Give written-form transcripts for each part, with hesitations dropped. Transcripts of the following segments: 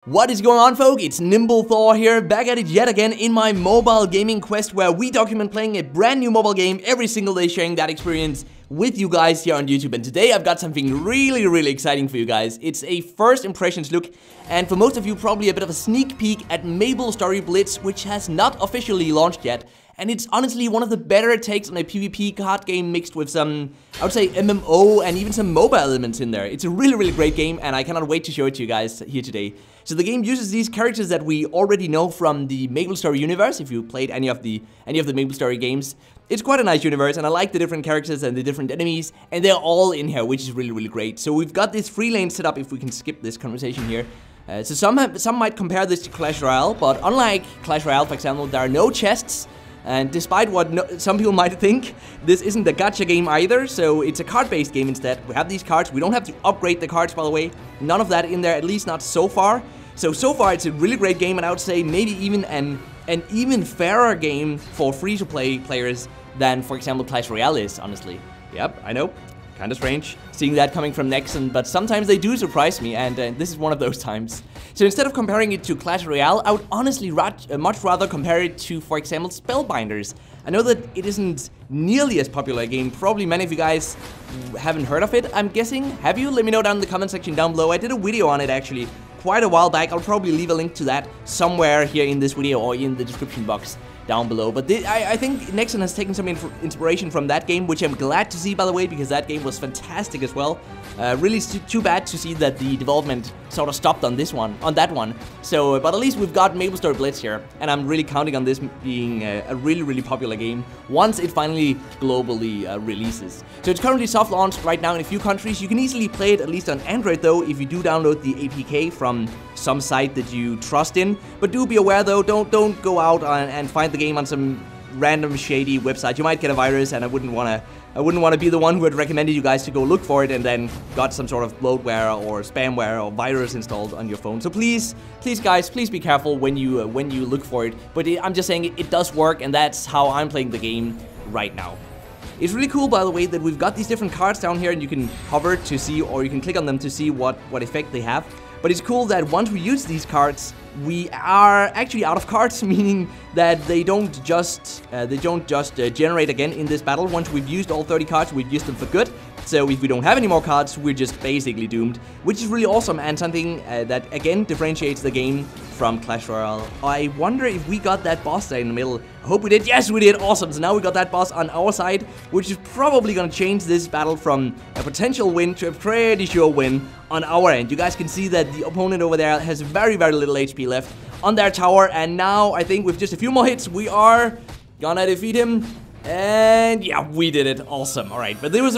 What is going on, folk? It's NimbleThor here, back at it yet again in my mobile gaming quest, where we document playing a brand new mobile game every single day, sharing that experience with you guys here on YouTube. And today I've got something really exciting for you guys. It's a first impressions look, and for most of you probably a bit of a sneak peek at MapleStory Blitz, which has not officially launched yet. And it's honestly one of the better takes on a PvP card game mixed with some, I would say, MMO and even some MOBA elements in there. It's a really great game, and I cannot wait to show it to you guys here today. So the game uses these characters that we already know from the MapleStory universe. If you played any of the MapleStory games, it's quite a nice universe, and I like the different characters and the different enemies, and they're all in here, which is really great. So we've got this free lane set up. If we can skip this conversation here. So some might compare this to Clash Royale, but unlike Clash Royale, for example, there are no chests. And despite what some people might think, this isn't a gacha game either, so it's a card-based game instead. We have these cards, we don't have to upgrade the cards, by the way. None of that in there, at least not so far. So far it's a really great game, and I would say maybe even an even fairer game for free-to-play players than, for example, Clash Royale is, honestly. Yep, I know. Kinda strange seeing that coming from Nexon, but sometimes they do surprise me, and this is one of those times. So instead of comparing it to Clash Royale, I would honestly much rather compare it to, for example, Spellbinders. I know that it isn't nearly as popular a game. Probably many of you guys haven't heard of it, I'm guessing. Have you? Let me know down in the comment section down below. I did a video on it actually quite a while back. I'll probably leave a link to that somewhere here in this video or in the description box down below. But I think Nexon has taken some inspiration from that game, which I'm glad to see, by the way, because that game was fantastic as well. Really too bad to see that the development sort of stopped on that one. So, but at least we've got MapleStory Blitz here, and I'm really counting on this being a really popular game once it finally globally releases. So it's currently soft launched right now in a few countries. You can easily play it, at least on Android though, if you do download the APK from some site that you trust in. But do be aware though, don't go out and find the game on some random shady website. You might get a virus, and I wouldn't want to be the one who had recommended you guys to go look for it and then got some sort of bloatware or spamware or virus installed on your phone. So please guys, please be careful when you look for it. But I'm just saying it does work, and that's how I'm playing the game right now. It's really cool, by the way, that we've got these different cards down here, and you can hover to see, or you can click on them to see what effect they have. But it's cool that once we use these cards, we are actually out of cards, meaning that they don't just generate again in this battle. Once we've used all 30 cards, we've used them for good. So if we don't have any more cards, we're just basically doomed, which is really awesome, and something that again differentiates the game from Clash Royale. I wonder if we got that boss there in the middle. I hope we did. Yes, we did. Awesome. So now we got that boss on our side, which is probably gonna change this battle from a potential win to a pretty sure win on our end. You guys can see that the opponent over there has very little HP left on their tower, and now I think with just a few more hits, we are gonna defeat him. And yeah, we did it. Awesome. Alright, but there was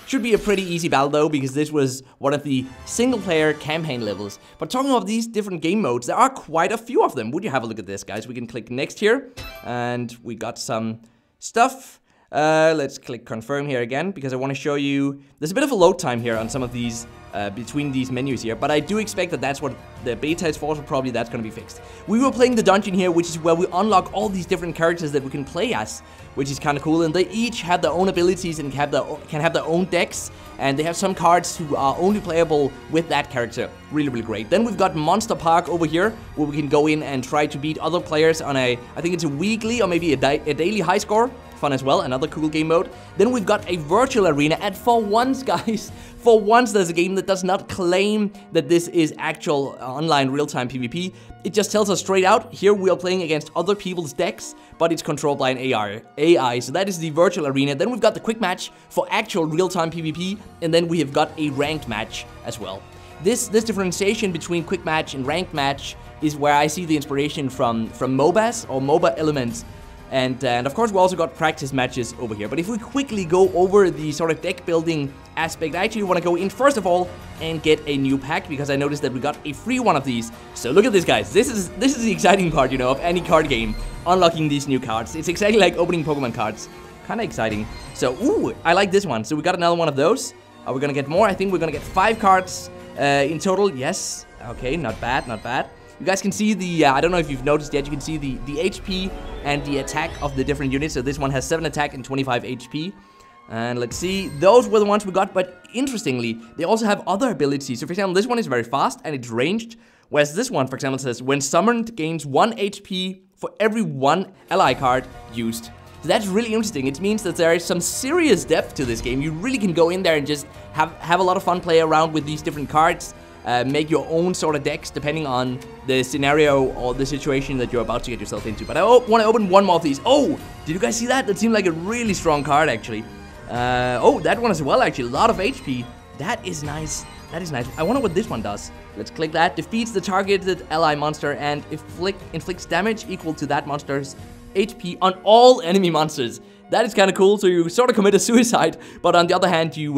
should be a pretty easy battle though, because this was one of the single player campaign levels. But talking about these different game modes, there are quite a few of them. Would you have a look at this, guys? We can click next here, and we got some stuff. Let's click confirm here again, because I want to show you, there's a bit of a load time here on some of these between these menus here, but I do expect that that's what the beta is for, so probably that's going to be fixed. We were playing the dungeon here, which is where we unlock all these different characters that we can play as, which is kind of cool, and they each have their own abilities and can have their own decks, and they have some cards who are only playable with that character. Really great. Then we've got Monster Park over here, where we can go in and try to beat other players on I think it's a weekly or maybe a daily high score. Fun as well, another cool game mode. Then we've got a virtual arena, and for once, guys, for once there's a game that does not claim that this is actual online real-time PvP. It just tells us straight out, here we are playing against other people's decks, but it's controlled by an AI. So that is the virtual arena. Then we've got the quick match for actual real-time PvP, and then we have got a ranked match as well. This differentiation between quick match and ranked match is where I see the inspiration from MOBAs or MOBA elements. And of course, we also got practice matches over here. But if we quickly go over the sort of deck building aspect, I actually want to go in first of all and get a new pack, because I noticed that we got a free one of these. So look at this, guys. This is the exciting part, you know, of any card game, unlocking these new cards. It's exactly like opening Pokemon cards. Kind of exciting. So, ooh, I like this one. So we got another one of those. Are we gonna get more? I think we're gonna get 5 cards in total. Yes. Okay, not bad. You guys can see the, I don't know if you've noticed yet, you can see the HP and the attack of the different units. So this one has 7 attack and 25 HP. And let's see, those were the ones we got, but interestingly, they also have other abilities. So for example, this one is very fast and it's ranged, Whereas this one, for example, says when summoned gains 1 HP for every 1 ally card used. So that's really interesting. It means that there is some serious depth to this game. You really can go in there and just have a lot of fun, play around with these different cards, make your own sort of decks depending on the scenario or the situation that you're about to get yourself into. But I want to open one more of these. Oh, did you guys see that? That seemed like a really strong card, actually. Oh, that one as well, actually. A lot of HP. That is nice. That is nice. I wonder what this one does. Let's click that. Defeats the targeted ally monster and inflicts damage equal to that monster's HP on all enemy monsters. That is kind of cool. So you sort of commit a suicide, but on the other hand, you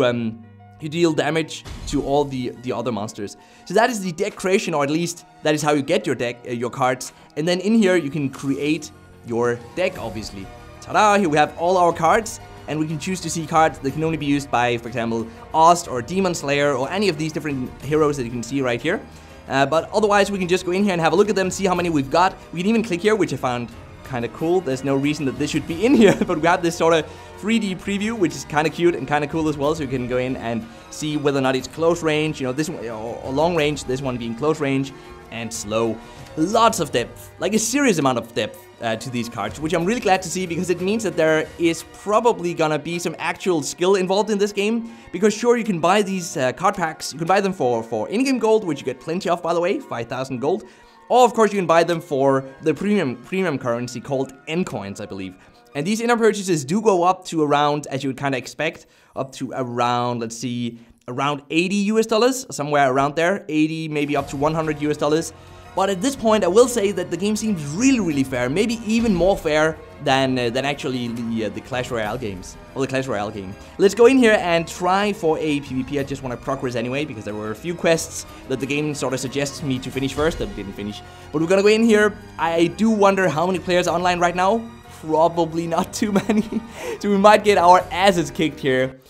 deal damage to all the other monsters. So that is the deck creation, or at least that is how you get your deck, your cards. And then in here you can create your deck, obviously. Ta-da! Here we have all our cards. And we can choose to see cards that can only be used by, for example, Ost or Demon Slayer or any of these different heroes that you can see right here. But otherwise, we can just go in here and have a look at them, see how many we've got. We can even click here, which I found kind of cool. There's no reason that this should be in here, but we have this sort of 3D preview, which is kind of cute and kind of cool as well. So you can go in and see whether or not it's close range, you know, this one, or long range, this one being close range, and slow. Lots of depth, like a serious amount of depth to these cards, which I'm really glad to see, because it means that there is probably gonna be some actual skill involved in this game. Because sure, you can buy these card packs, you can buy them for in-game gold, which you get plenty of, by the way, 5,000 gold. Or of course you can buy them for the premium currency called N coins, I believe. And these in-app purchases do go up to around, as you would kind of expect, up to around, let's see, around $80 US, somewhere around there, 80, maybe up to $100 US. But at this point, I will say that the game seems really, really fair. Maybe even more fair than actually the Clash Royale games, or the Clash Royale game. Let's go in here and try for a PvP. I just want to progress anyway, because there were a few quests that the game sort of suggests me to finish first that didn't finish. But we're gonna go in here. I do wonder how many players are online right now. Probably not too many. So we might get our asses kicked here.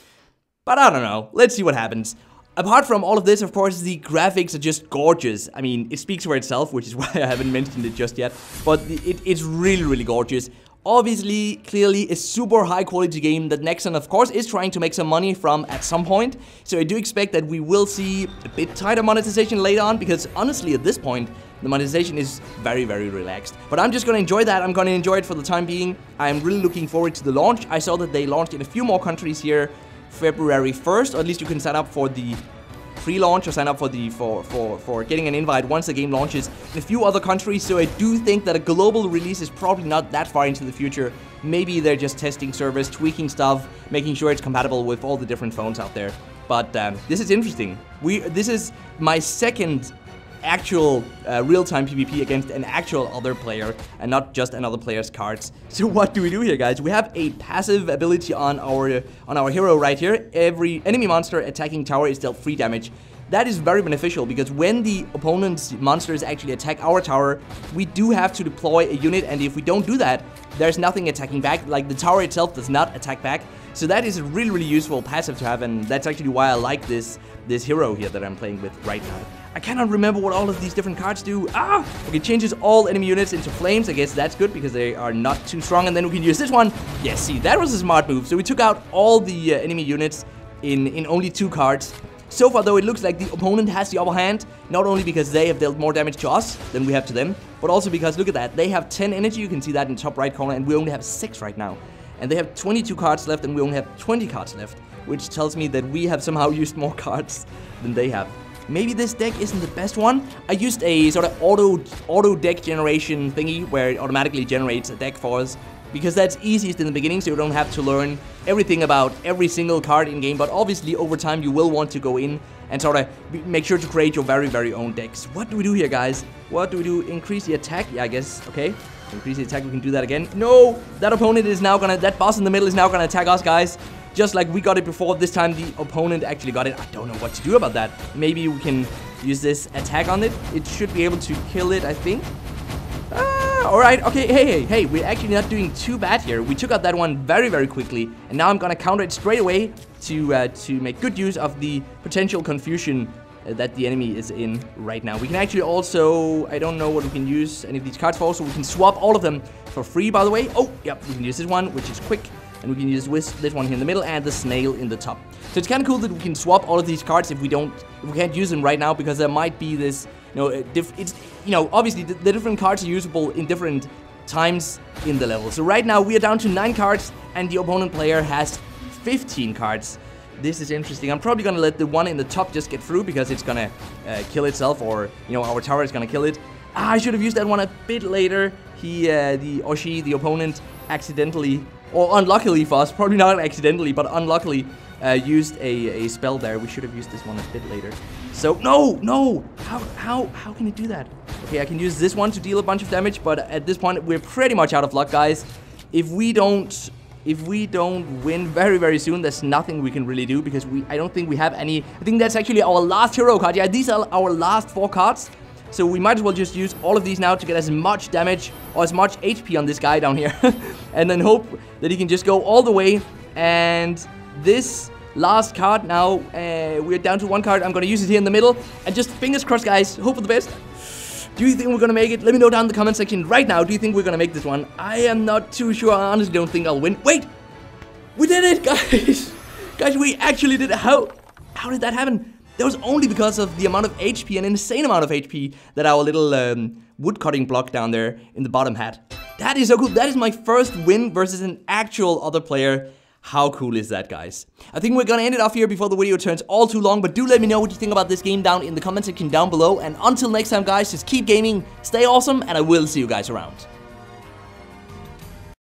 But I don't know. Let's see what happens. Apart from all of this, of course, the graphics are just gorgeous. I mean, it speaks for itself, which is why I haven't mentioned it just yet. But it's really, really gorgeous. Obviously, clearly, a super high-quality game that Nexon, of course, is trying to make some money from at some point. So I do expect that we will see a bit tighter monetization later on, because honestly, at this point, the monetization is very, very relaxed. But I'm just going to enjoy that. I'm going to enjoy it for the time being. I'm really looking forward to the launch. I saw that they launched in a few more countries here February 1st, or at least you can sign up for the pre-launch or sign up for the for getting an invite once the game launches in a few other countries. So I do think that a global release is probably not that far into the future. Maybe they're just testing servers, tweaking stuff, making sure it's compatible with all the different phones out there. But this is interesting. This is my second actual real-time PvP against an actual other player and not just another player's cards. So what do we do here, guys? We have a passive ability on our hero right here. Every enemy monster attacking tower is dealt free damage. That is very beneficial, because when the opponent's monsters actually attack our tower, we do have to deploy a unit, and if we don't do that, there's nothing attacking back. Like, the tower itself does not attack back. So that is a really, really useful passive to have, and that's actually why I like this hero here that I'm playing with right now. I cannot remember what all of these different cards do. Ah! Okay, it changes all enemy units into flames. I guess that's good, because they are not too strong. And then we can use this one. Yes, see, that was a smart move. So we took out all the enemy units in only 2 cards. So far, though, it looks like the opponent has the upper hand, not only because they have dealt more damage to us than we have to them, but also because, look at that, they have 10 energy. You can see that in the top right corner, and we only have 6 right now. And they have 22 cards left, and we only have 20 cards left, which tells me that we have somehow used more cards than they have. Maybe this deck isn't the best one. I used a sort of auto deck generation thingy where it automatically generates a deck for us, because that's easiest in the beginning, so you don't have to learn everything about every single card in game. But obviously over time you will want to go in and sort of make sure to create your very, very own decks. What do we do here, guys? What do we do? Increase the attack? Yeah, I guess. Okay. Increase the attack. We can do that again. No! That opponent is now gonna... That boss in the middle is now gonna attack us, guys. Just like we got it before. This time the opponent actually got it. I don't know what to do about that. Maybe we can use this attack on it. It should be able to kill it, I think. Alright, okay, hey, we're actually not doing too bad here. We took out that one very, very quickly, and now I'm gonna counter it straight away to make good use of the potential confusion that the enemy is in right now. We can actually also, I don't know what we can use any of these cards for, so we can swap all of them for free, by the way. Oh, yep, we can use this one, which is quick, and we can use this one here in the middle, and the snail in the top. So it's kind of cool that we can swap all of these cards if we can't use them right now, because there might be this it's, obviously the different cards are usable in different times in the level. So right now we are down to 9 cards and the opponent player has 15 cards. This is interesting. I'm probably gonna let the one in the top just get through because it's gonna kill itself, or our tower is gonna kill it. I should have used that one a bit later. The opponent accidentally, or unluckily for us, probably not accidentally, but unluckily used a spell there. We should have used this one a bit later. So no, how can it do that? Okay, I can use this one to deal a bunch of damage, but at this point we're pretty much out of luck, guys. If we don't win very, very soon, there's nothing we can really do, because I don't think we have any. I think that's actually our last hero card. Yeah, these are our last 4 cards. So we might as well just use all of these now to get as much damage or as much HP on this guy down here. And then hope that he can just go all the way. And this last card now, we're down to 1 card. I'm going to use it here in the middle. And just fingers crossed, guys. Hope for the best. Do you think we're going to make it? Let me know down in the comment section right now. Do you think we're going to make this one? I am not too sure. I honestly don't think I'll win. Wait! We did it, guys! Guys, we actually did it. How did that happen? That was only because of the amount of HP, an insane amount of HP, that our little wood cutting block down there in the bottom had. That is so cool. That is my first win versus an actual other player. How cool is that, guys? I think we're gonna end it off here before the video turns all too long, but do let me know what you think about this game down in the comment section down below. And until next time, guys, just keep gaming, stay awesome, and I will see you guys around.